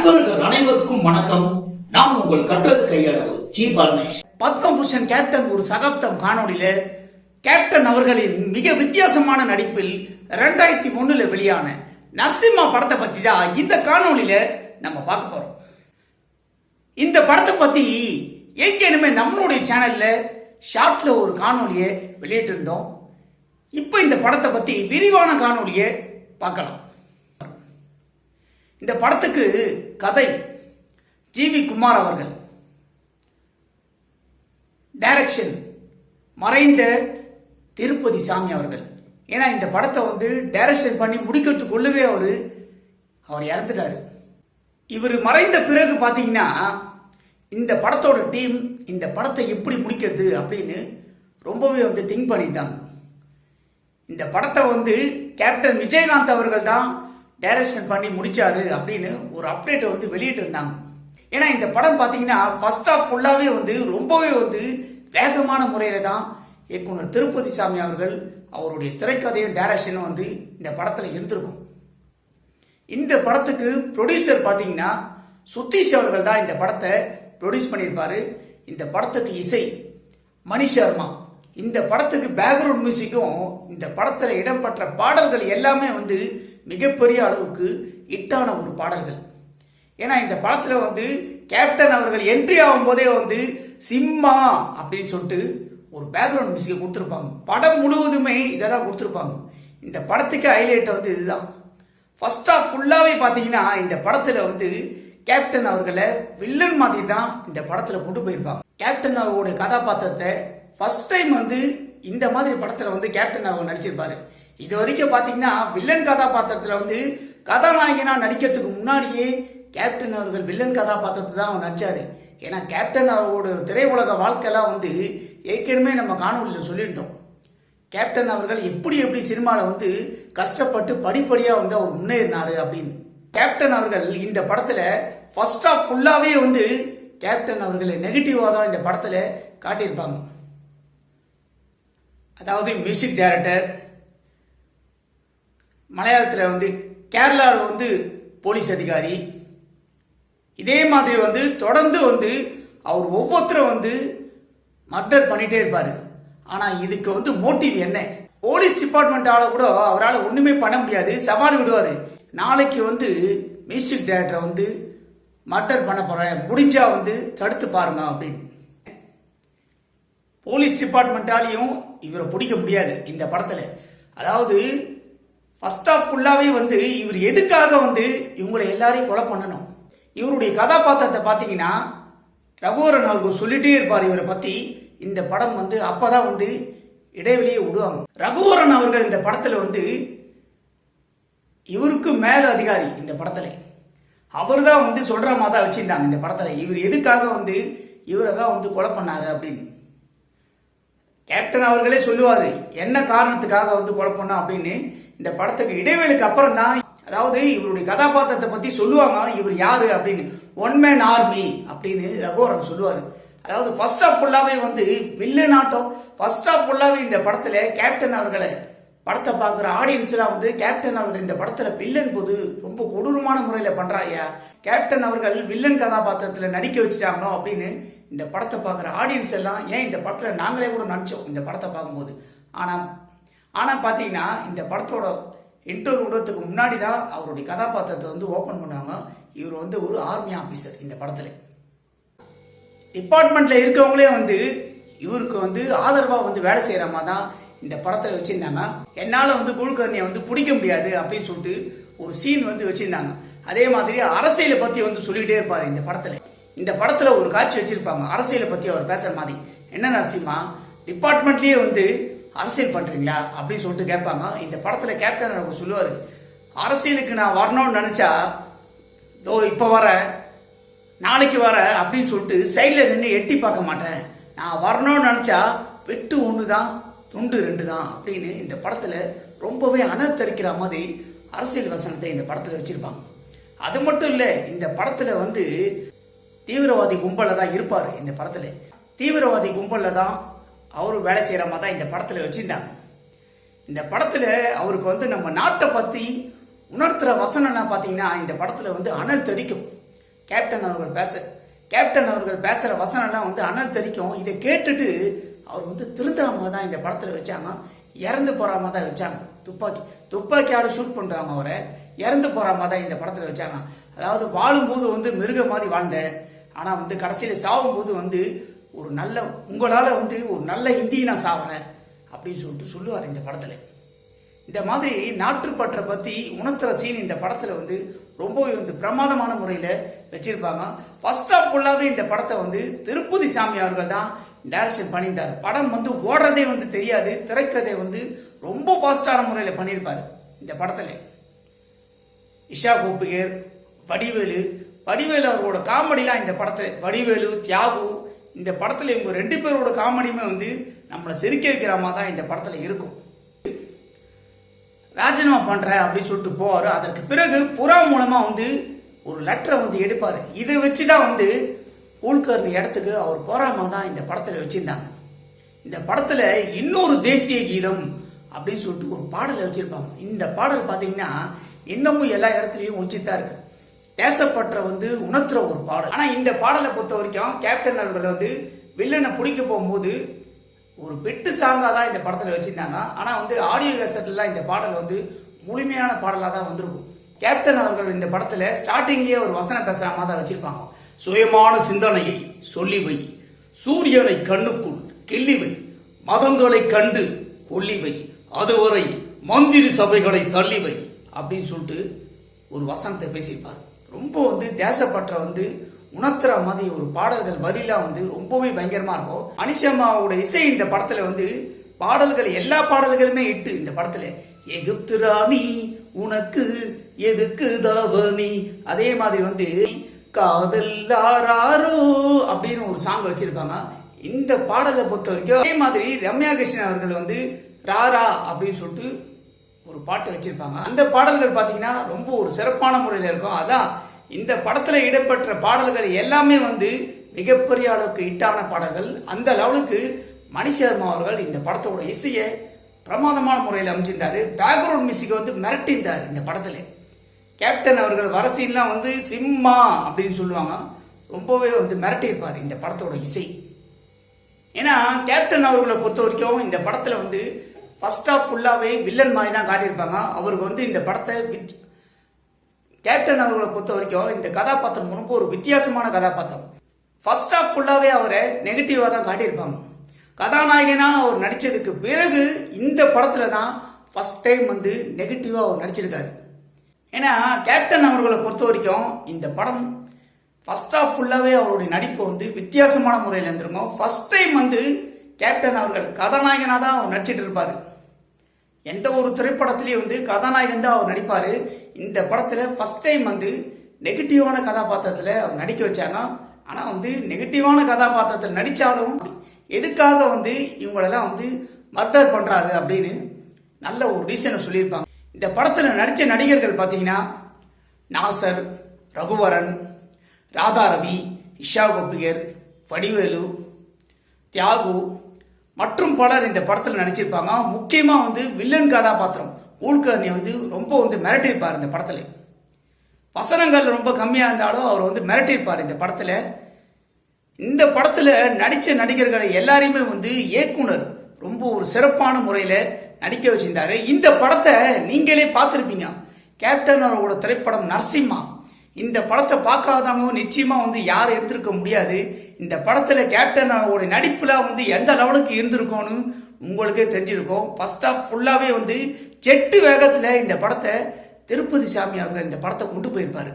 நண்பர்கள் அனைவருக்கும் வணக்கம். நான் உங்கள் கற்றது கையளவு ஜி பரமேஷ். பத்மபூஷன் கேப்டன் ஒரு சகாப்தம் காணொளியில கேப்டன் அவர்களின் மிக வித்தியாசமான நடிப்பில் 2001 வெளியான நரசிம்மா படத்தை பத்தி தான் இந்த காணொளியில நம்ம பார்க்க போறோம். இந்த படத்தை பத்தி ஏற்கனவே நம்மளுடைய சேனல்ல ஷார்ட்ல ஒரு காணொலியை வெளியிட்டு இருந்தோம். இப்ப இந்த படத்தை பத்தி விரிவான காணொலியை பார்க்கலாம். இந்த படத்துக்கு கதை ஜி.வி. குமார் அவர்கள், டைரக்ஷன் மறைந்த திருப்பதி சாமி அவர்கள். ஏன்னா இந்த படத்தை டைரக்ஷன் பண்ணி முடிக்கிறதுக்குள்ளவே அவர் இறந்துட்டாரு. இவர் மறைந்த பிறகு பார்த்தீங்கன்னா இந்த படத்தோட டீம் இந்த படத்தை எப்படி முடிக்கிறது அப்படின்னு ரொம்பவே திங்க் பண்ணிட்டாங்க. இந்த படத்தை கேப்டன் விஜயகாந்த் அவர்கள் தான் டைரக்ஷன் பண்ணி முடிச்சாரு அப்படின்னு ஒரு அப்டேட்டை வெளியிட்டு இருந்தாங்க. ஏன்னா இந்த படம் பார்த்தீங்கன்னா ஃபர்ஸ்ட் ஆஃப் ஃபுல்லாவே ரொம்பவே வேகமான முறையில தான் இயக்குனர் திருப்பதி சாமி அவர்கள் அவருடைய திரைக்கதையும் டைரக்ஷனும் இந்த படத்துல இருந்திருக்கும். இந்த படத்துக்கு ப்ரொடியூசர் பார்த்தீங்கன்னா சுதீஷ் அவர்கள் தான் இந்த படத்தை ப்ரொடியூஸ் பண்ணியிருப்பாரு. இந்த படத்துக்கு இசை மணி சர்மா. இந்த படத்துக்கு பேக்ரவுண்ட் மியூசிக்கும் இந்த படத்துல இடம்பெற்ற பாடல்கள் எல்லாமே மிகப்பெரிய அளவுக்கு ஹிட்டான ஒரு பாடல்கள். ஏன்னா இந்த படத்துல கேப்டன் அவர்கள் என்ட்ரி ஆகும் போதே சிம்மா அப்படின்னு சொல்லிட்டு ஒரு பேக்ரவுண்ட் மியூசிக்கை கொடுத்துருப்பாங்க. படம் முழுவதுமே இதை தான் கொடுத்துருப்பாங்க. இந்த படத்துக்கு ஹைலைட் இதுதான். ஃபர்ஸ்ட் ஆஃப் ஃபுல்லாவே பார்த்தீங்கன்னா இந்த படத்துல கேப்டன் அவர்களை வில்லன் மாதிரி தான் இந்த படத்துல கொண்டு போயிருப்பாங்க. கேப்டன் அவருடைய கதாபாத்திரத்தை ஃபர்ஸ்ட் டைம் இந்த மாதிரி படத்துல கேப்டன் அவர் நடிச்சிருப்பாரு. இது வரைக்கும் பாத்தீங்கன்னா வில்லன் கதாபாத்திரத்துல கதாநாயகனா நடிக்கிறதுக்கு முன்னாடியே கேப்டன் அவர்கள் வில்லன் கதாபாத்திரத்தை தான் அவர் நடிச்சாரு. ஏன்னா கேப்டன் அவரோட திரையுலக வாழ்க்கையெல்லாம் ஏற்கனவே நம்ம காணொலியில் சொல்லியிருந்தோம். கேப்டன் அவர்கள் எப்படி சினிமாவில் கஷ்டப்பட்டு படிப்படியா அவர் முன்னேறினாரு அப்படின்னு. கேப்டன் அவர்கள் இந்த படத்துல ஃபர்ஸ்ட் ஆஃப் ஃபுல்லாவே கேப்டன் அவர்களை நெகட்டிவா தான் இந்த படத்துல காட்டியிருப்பாங்க. அதாவது மியூசிக் டைரக்டர் மலையாளத்தில் கேரளாவில் போலீஸ் அதிகாரி. இதே மாதிரி தொடர்ந்து அவர் ஒவ்வொருத்தரும் மர்டர் பண்ணிட்டே இருப்பாரு. ஆனா இதுக்கு மோட்டிவ் என்ன? போலீஸ் டிபார்ட்மெண்டால கூட அவரால் ஒண்ணுமே பண்ண முடியாது. சவால் விடுவாரு. நாளைக்கு மியூசிக் டைரக்டரை மர்டர் பண்ண போறேன், முடிஞ்சா தடுத்து பாருங்க அப்படின்னு. போலீஸ் டிபார்ட்மெண்டாலையும் இவரை பிடிக்க முடியாது இந்த படத்துல. அதாவது ஃபர்ஸ்ட் ஆஃப் ஃபுல்லாவே இவர் எதுக்காக இவங்களை எல்லாரையும் கொலை பண்ணணும். இவருடைய கதாபாத்திரத்தை பார்த்தீங்கன்னா ரகுவரன் அவர்கள் சொல்லிட்டே இருப்பார் இவரை பத்தி. இந்த படம் அப்பதான் இடைவெளியே விடுவாங்க. ரகுவரன் அவர்கள் இந்த படத்துல இவருக்கு மேல அதிகாரி. இந்த படத்துல அவர் தான் சொல்ற மாதிரி தான் வச்சிருந்தாங்க. இந்த படத்துல இவர் எதுக்காக இவரெல்லாம் கொலை பண்ணாரு அப்படின்னு கேப்டன் அவர்களே சொல்லுவாரு என்ன காரணத்துக்காக கொலை பண்ணா அப்படின்னு. இந்த படத்துக்கு இடைவேளுக்கு அப்புறம் தான் அதாவது இவருடைய கதாபாத்திரத்தை பத்தி சொல்லுவாங்க. இவர் யாரு அப்படின்னு, ஒன் மேன் ஆர்மி அப்படின்னு ரகுவரன் சொல்லுவாரு. அதாவது ஃபர்ஸ்ட் ஆஃப் ஃபுல்லாவே வில்லன் ஆட்டம். ஃபர்ஸ்ட் ஆஃப் ஃபுல்லாவே இந்த படத்துல கேப்டன் அவர்களை படத்தை பார்க்குற ஆடியன்ஸ் எல்லாம் கேப்டன் அவர்கள் இந்த படத்துல வில்லன் போது ரொம்ப கொடூரமான முறையில பண்றாயா, கேப்டன் அவர்கள் வில்லன் கதாபாத்திரத்துல நடிக்க வச்சுட்டாங்களோ அப்படின்னு இந்த படத்தை பார்க்குற ஆடியன்ஸ் எல்லாம் ஏன் இந்த படத்துல நாங்களே கூட நினைச்சோம் இந்த படத்தை பார்க்கும்போது. ஆனா பாத்தீங்கன்னா இந்த படத்தோட இன்டர்வியூ விடுறதுக்கு முன்னாடி தான் அவருடைய கதாபாத்திரத்தை ஓபன் பண்ணாங்க. இவர் ஒரு ஆர்மி ஆபீசர். இந்த படத்துல டிபார்ட்மெண்ட்ல இருக்கவங்களே இவருக்கு ஆதரவா வேலை செய்யற மாதிரி தான் இந்த படத்துல வச்சிருந்தாங்க. என்னால குல்கர்னியை பிடிக்க முடியாது அப்படின்னு சொல்லிட்டு ஒரு சீன் வச்சிருந்தாங்க. அதே மாதிரி அரசியலை பத்தி சொல்லிட்டே இருப்பாரு இந்த படத்துல. இந்த படத்துல ஒரு காட்சி வச்சிருப்பாங்க அரசியலை பத்தி அவர் பேசுற மாதிரி. என்ன நரசிம்மா, டிபார்ட்மெண்ட்லயே அரசியல் பண்றீங்களா அப்படின்னு சொல்லிட்டு கேட்பாங்க. இந்த படத்துல கேப்டன் அவர் சொல்லுவாரு அரசியலுக்கு நான் வரணும்னு நினைச்சா இப்ப வர நாளைக்கு வர அப்படின்னு சொல்லிட்டு சைட்ல நின்று எட்டி பார்க்க மாட்டேன். நான் வரணும்னு நினைச்சா வெட்டு ஒண்ணுதான் துண்டு ரெண்டு தான் அப்படின்னு இந்த படத்துல ரொம்பவே அனர்த்தரிக்கிற மாதிரி அரசியல் வசனத்தை இந்த படத்துல வச்சிருப்பாங்க. அது மட்டும் இல்ல, இந்த படத்துல தீவிரவாதி கும்பல்ல தான் இருப்பாரு. இந்த படத்துல தீவிரவாதி கும்பல்ல தான் அவரு வேலை செய்யற மாதிரி தான் இந்த படத்துல வச்சிருந்தாங்க. இந்த படத்துல அவருக்கு நம்ம நாட்டை பத்தி உணர்த்துற வசனம்லாம் பாத்தீங்கன்னா இந்த படத்துல அனல் தெரிக்கும். கேப்டன் அவர்கள் பேசுகிற வசனம்லாம் வந்து அனல் தெரிக்கும். இதை கேட்டுட்டு அவர் வந்து திருத்தரமாக தான் இந்த படத்தில் வச்சாங்க, இறந்து போகிறாம தான் வச்சாங்க. துப்பாக்கியால் ஷூட் பண்ணுறாங்க, அவரை இறந்து போகிறாம தான் இந்த படத்தில் வச்சாங்க. அதாவது வாழும்போது வந்து மிருக மாதிரி வாழ்ந்தேன், ஆனால் வந்து கடைசியில் சாகும்போது வந்து உங்களால் வந்து ஒரு நல்ல இந்தியை நான் சாப்பிட்றேன் அப்படின்னு சொல்லுவார் இந்த படத்தில். இந்த மாதிரி நாட்டுப்பற்றை பற்றி உணர்த்துற சீன் இந்த படத்தில் வந்து ரொம்பவே வந்து பிரமாதமான முறையில் வச்சிருப்பாங்க. ஃபர்ஸ்ட் ஆஃப் ஃபுல்லாகவே இந்த படத்தை வந்து திருப்பதி சாமி அவர்கள் தான் டைரக்ஷன் பண்ணியிருந்தார். படம் வந்து ஓடுறதே வந்து தெரியாது, திரைக்கதை வந்து ரொம்ப ஃபாஸ்டான முறையில் பண்ணியிருப்பார் இந்த படத்தில். இஷா கோபிகர், வடிவேலு அவரோட காமெடிலாம் இந்த படத்தில், வடிவேலு, தியாகு, இந்த படத்தில் இவங்க 2 பேரோட காமெடியுமே வந்து நம்மளை சிரிக்க வைக்கிற மாதிரி தான் இந்த படத்தில் இருக்கும். ராஜினாமா பண்ணுறேன் அப்படின்னு சொல்லிட்டு போவார். அதற்கு பிறகு புறா மூலமாக வந்து ஒரு லெட்டரை வந்து எடுப்பார். இதை வச்சு தான் வந்து கூல்கர்னி இடத்துக்கு அவர் போறாம தான் இந்த படத்தில் வச்சிருந்தாங்க. இந்த படத்தில் இன்னொரு தேசிய கீதம் அப்படின்னு சொல்லிட்டு ஒரு பாடலை வச்சிருப்பாங்க. இந்த பாடல் பார்த்தீங்கன்னா இன்னமும் எல்லா இடத்துலையும் ஒழிச்சுதான் இருக்கு. தேசப்பற்ற வந்து உணர்த்துற ஒரு பாடல். ஆனால் இந்த பாடலை பொறுத்த வரைக்கும் கேப்டன் அவர்கள் வந்து வில்லனை பிடிக்க போகும்போது ஒரு பெட்டு சாங்காக தான் இந்த படத்தில் வச்சுருந்தாங்க. ஆனால் வந்து ஆடியோ கேசட்லாம் இந்த பாடல் வந்து முழுமையான பாடலாக தான் வந்திருக்கும். கேப்டன் அவர்கள் இந்த படத்தில் ஸ்டார்டிங்லேயே ஒரு வசனம் பேசுகிற மாதிரி தான் வச்சுருப்பாங்க. சுயமான சிந்தனையை சொல்லிவை, சூரியனை கண்ணுக்குள் கிள்ளிவை, மதங்களை கண்டு கொல்லிவை, அதுவரை மந்திரி சபைகளை தள்ளிவை அப்படின்னு சொல்லிட்டு ஒரு வசனத்தை பேசியிருப்பார். ரொம்ப வந்து தேசப்பற்ற வந்து உணர்த்துற மாதிரி ஒரு பாடல்கள் வரிலாம் வந்து ரொம்பவே பயங்கரமா இருக்கும். அனிஷாமாவோட இசை இந்த படத்துல வந்து பாடல்கள் எல்லா பாடல்களுமே இட்டு இந்த படத்துல எகிப்து ராணி உனக்கு எதுக்கு தாவணி, அதே மாதிரி வந்து காதல்லாரோ அப்படின்னு ஒரு சாங் வச்சிருப்பாங்க. இந்த பாடலை பொறுத்த வரைக்கும் அதே மாதிரி ரம்யா கிருஷ்ணன் அவர்கள் வந்து ராரா அப்படின்னு சொல்லிட்டு ஒரு பாட்டு வச்சிருப்பாங்க. அந்த பாடல்கள் பார்த்தீங்கன்னா ரொம்ப ஒரு சிறப்பான முறையில் இருக்கும். அதான் இந்த படத்தில் இடம்பெற்ற பாடல்கள் எல்லாமே வந்து மிகப்பெரிய அளவுக்கு ஹிட்டான பாடல்கள். அந்த லெவலுக்கு மணி சர்மா அவர்கள் இந்த படத்தோட இசையை பிரமாதமான முறையில் அமைச்சிருந்தாரு. பேக்ரவுண்ட் மியூசிக் வந்து மிரட்டியிருந்தார் இந்த படத்தில். கேப்டன் அவர்கள் வர சீன்லாம் வந்து சிம்மா அப்படின்னு சொல்லுவாங்க, ரொம்பவே வந்து மிரட்டியிருப்பார் இந்த படத்தோட இசை. ஏன்னா கேப்டன் அவர்களை பொறுத்த வரைக்கும் இந்த படத்தில் வந்து ஃபர்ஸ்ட் ஆஃப் ஃபுல்லாகவே வில்லன் மாதிரி தான் காட்டியிருப்பாங்க. அவருக்கு வந்து இந்த படத்தை கேப்டன் அவர்களை பொறுத்த வரைக்கும் இந்த கதாபாத்திரம் ரொம்ப ஒரு வித்தியாசமான கதாபாத்திரம். ஃபர்ஸ்ட் ஆஃப் ஃபுல்லாகவே அவரை நெகட்டிவாக தான் காட்டியிருப்பாங்க. கதாநாயகனாக அவர் நடித்ததுக்கு பிறகு இந்த படத்தில் தான் ஃபர்ஸ்ட் டைம் வந்து நெகட்டிவாக அவர் நடிச்சிருக்காரு. ஏன்னா கேப்டன் அவர்களை பொறுத்த வரைக்கும் இந்த படம் ஃபர்ஸ்ட் ஆஃப் ஃபுல்லாகவே அவருடைய நடிப்பு வந்து வித்தியாசமான முறையில் இருந்திருக்கும். ஃபர்ஸ்ட் டைம் வந்து கேப்டன் அவர்கள் கதாநாயகனாக தான் அவர் நடிச்சிட்டு இருப்பார். எந்த ஒரு திரைப்படத்திலையும் வந்து கதாநாயகன் தான் அவர் நடிப்பார். இந்த படத்தில் ஃபர்ஸ்ட் டைம் வந்து நெகட்டிவான கதாபாத்திரத்தில் அவர் நடிக்க வச்சாங்க. ஆனால் வந்து நெகட்டிவான கதாபாத்திரத்தில் நடித்தாலும் எதுக்காக வந்து இவங்களெல்லாம் வந்து மர்டர் பண்ணுறாரு அப்படின்னு நல்ல ஒரு ரீசனை சொல்லியிருப்பாங்க. இந்த படத்தில் நடித்த நடிகர்கள் பார்த்தீங்கன்னா நாசர், ரகுவரன், ராதாரவி, இஷா கோபிகர், வடிவேலு, தியாகு மற்றும் பலர் இந்த படத்தில் நடிச்சிருப்பாங்க. முக்கியமாக வந்து வில்லன் கதாபாத்திரம் கூல்கர்னி வந்து ரொம்ப வந்து மிரட்டியிருப்பார் இந்த படத்தில். வசனங்கள் ரொம்ப கம்மியாக இருந்தாலும் அவர் வந்து மிரட்டியிருப்பார் இந்த படத்தில். இந்த படத்தில் நடித்த நடிகர்களை எல்லாரையுமே வந்து இயக்குனர் ரொம்ப ஒரு சிறப்பான முறையில் நடிக்க வச்சிருந்தாரு. இந்த படத்தை நீங்களே பார்த்துருப்பீங்க. கேப்டன் அவரோட திரைப்படம் நரசிம்மா. இந்த படத்தை பார்க்காதவங்க நிச்சயமாக வந்து யாரும் எடுத்திருக்க முடியாது. இந்த படத்தில் கேப்டன் அவரோட நடிப்புலாம் வந்து எந்த லெவலுக்கு இருந்திருக்கும்னு உங்களுக்கே தெரிஞ்சிருக்கும். ஃபர்ஸ்ட் ஆஃப் ஃபுல்லாகவே வந்து ஜெட்டு வேகத்தில் இந்த படத்தை திருப்பதி சாமி அவர்கள் இந்த படத்தை கொண்டு போயிருப்பார்.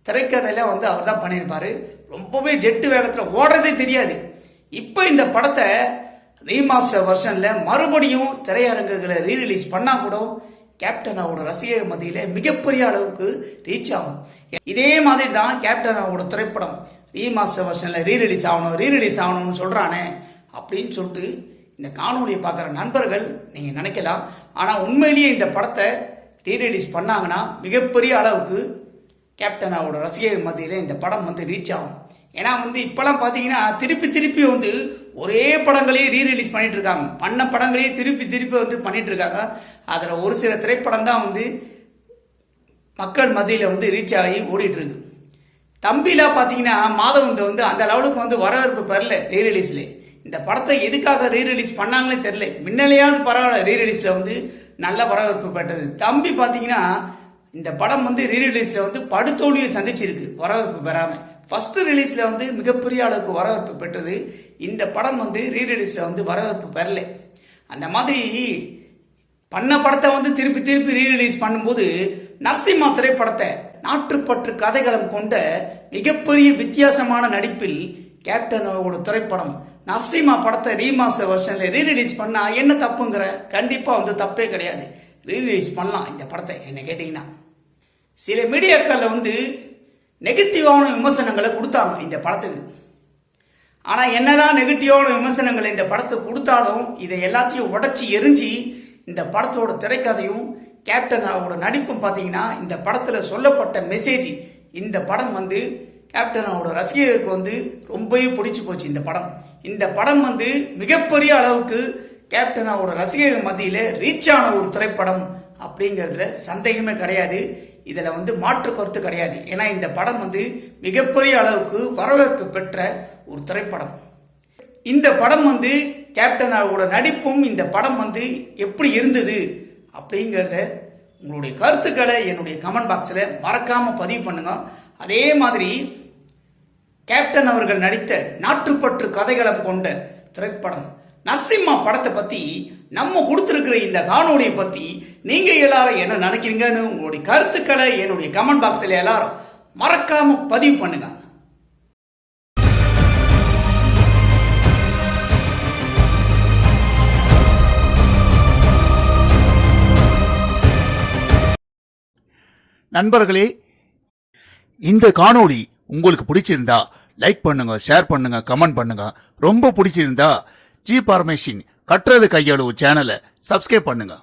திரைக்கதையில் வந்து அவர் தான் பண்ணியிருப்பார். ரொம்பவே ஜெட்டு வேகத்தில் ஓடுறதே தெரியாது. இப்போ இந்த படத்தை ரீமாஸ்டர் வெர்ஷனில் மறுபடியும் திரையரங்குகளை ரீரிலீஸ் பண்ணால் கூட கேப்டனாவோட ரசிகர் மத்தியில் மிகப்பெரிய அளவுக்கு ரீச் ஆகும். இதே மாதிரி தான் கேப்டனாவோட திரைப்படம் ரீமாஸ்டர் வெர்ஷனில் ரீரிலீஸ் ஆகணும்னு சொல்கிறானே அப்படின்னு சொல்லிட்டு இந்த காணொலியை பார்க்குற நண்பர்கள் நீங்கள் நினைக்கலாம். ஆனால் உண்மையிலேயே இந்த படத்தை ரீரிலீஸ் பண்ணாங்கன்னா மிகப்பெரிய அளவுக்கு கேப்டனாவோட ரசிகர் மத்தியில் இந்த படம் வந்து ரீச் ஆகும். ஏன்னா வந்து இப்போலாம் பார்த்தீங்கன்னா திருப்பி வந்து ஒரே படங்களையே ரீரிலீஸ் பண்ணிட்டு இருக்காங்க. பண்ண படங்களையே திருப்பி வந்து பண்ணிட்டு இருக்காங்க. அதில் ஒரு சில திரைப்படம் தான் வந்து மக்கள் மத்தியில் வந்து ரீச் ஆகி ஓடிட்டு இருக்கு. தம்பிலாம் பார்த்தீங்கன்னா மாதவன் வந்து அந்த லெவலுக்கு வந்து வரவேற்பு பெறல ரீரிலீஸில். இந்த படத்தை எதுக்காக ரீரிலீஸ் பண்ணாங்களே தெரில. முன்னாலேயாவது பரவாயில்ல, ரீரிலீஸில் வந்து நல்ல வரவேற்பு பெற்றது. தம்பி பார்த்தீங்கன்னா இந்த படம் வந்து ரீரிலீஸில் வந்து படுதோல்வியை சந்திச்சிருக்கு வரவேற்பு பெறாமல். ஃபஸ்ட்டு ரிலீஸில் வந்து மிகப்பெரிய அளவுக்கு வரவேற்பு பெற்றது. இந்த படம் வந்து ரீரிலீஸில் வந்து வரவேற்பு பெறல. அந்த மாதிரி பண்ண படத்தை வந்து திருப்பி திருப்பி ரீரிலீஸ் பண்ணும்போது நரசிம்மா திரைப்படத்தை நாட்டுப்பற்று கதைகளம் கொண்ட மிகப்பெரிய வித்தியாசமான நடிப்பில் கேப்டனோட திரைப்படம் நரசிம்மா படத்தை ரீமாஸ்டர் வெர்ஷனில் ரீரிலீஸ் பண்ணால் என்ன தப்புங்கிற? கண்டிப்பாக வந்து தப்பே கிடையாது, ரீரிலீஸ் பண்ணலாம் இந்த படத்தை. என்ன கேட்டிங்கன்னா சில மீடியாக்களில் வந்து நெகட்டிவான விமர்சனங்களை கொடுத்தாங்க இந்த படத்துக்கு. ஆனால் என்னதான் நெகட்டிவான விமர்சனங்களை இந்த படத்துக்கு கொடுத்தாலும் இதை எல்லாத்தையும் உடச்சி எரிஞ்சு இந்த படத்தோட திரைக்கதையும் கேப்டனோட நடிப்பும் பார்த்தீங்கன்னா இந்த படத்தில் சொல்லப்பட்ட மெசேஜ், இந்த படம் வந்து கேப்டனோட ரசிகர்களுக்கு வந்து ரொம்பவே பிடிச்சி போச்சு. இந்த படம் வந்து மிகப்பெரிய அளவுக்கு கேப்டனோட ரசிகர்கள் மத்தியில் ரீச் ஆன ஒரு திரைப்படம் அப்படிங்கிறதுல சந்தேகமே கிடையாது. இதில் வந்து மாற்று கருத்து கிடையாது. ஏன்னா இந்த படம் வந்து மிகப்பெரிய அளவுக்கு வரவேற்பு பெற்ற ஒரு திரைப்படம். இந்த படம் வந்து கேப்டனோட நடிப்பும் இந்த படம் வந்து எப்படி இருந்தது அப்படிங்கிறத உங்களுடைய கருத்துக்களை என்னுடைய கமெண்ட் பாக்ஸில் மறக்காமல் பதிவு பண்ணுங்க. அதே மாதிரி கேப்டன் அவர்கள் நடித்த நாட்டுப்பற்று கதைகளம் கொண்ட திரைப்படம் நரசிம்மா படத்தை பற்றி நம்ம கொடுத்துருக்கிற இந்த காணொலியை பற்றி நீங்கள் எல்லாரும் என்ன நினைக்கிறீங்கன்னு உங்களுடைய கருத்துக்களை என்னுடைய கமெண்ட் பாக்ஸில் எல்லாரும் மறக்காம பதிவு பண்ணுங்க. நண்பர்களே, இந்த காணொளி உங்களுக்கு பிடிச்சிருந்தா லைக் பண்ணுங்க, ஷேர் பண்ணுங்க, கமெண்ட் பண்ணுங்க. ரொம்ப பிடிச்சிருந்தா ஜி பார்மேஷன் கற்றது கையளவு சேனலை சப்ஸ்கிரைப் பண்ணுங்க.